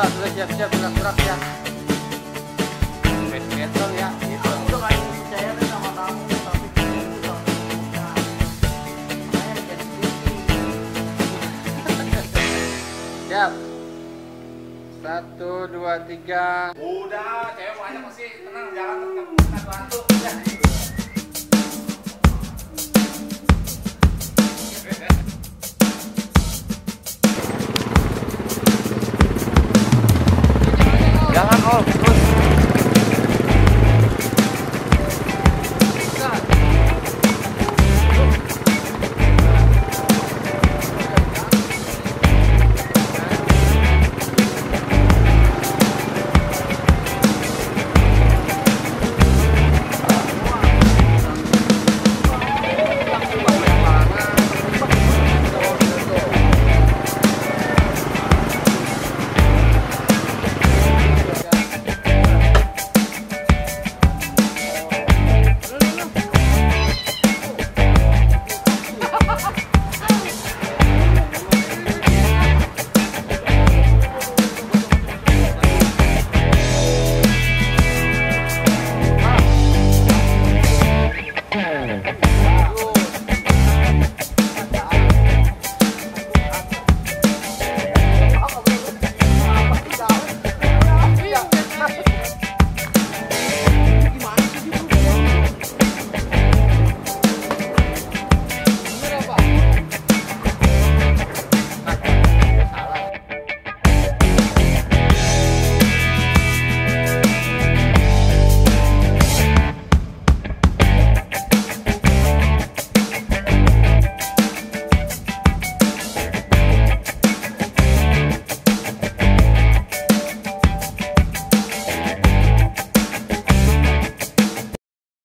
sudah siap-siap gerak-gerak ya. Betul ya. Itu udah nggak percaya nih sama kamu, tapi kamu udah punya. Makanya jadi Siap. 1, 2, 3. udah, cewek banyak pasti tenang, jalan tetap satu-satu.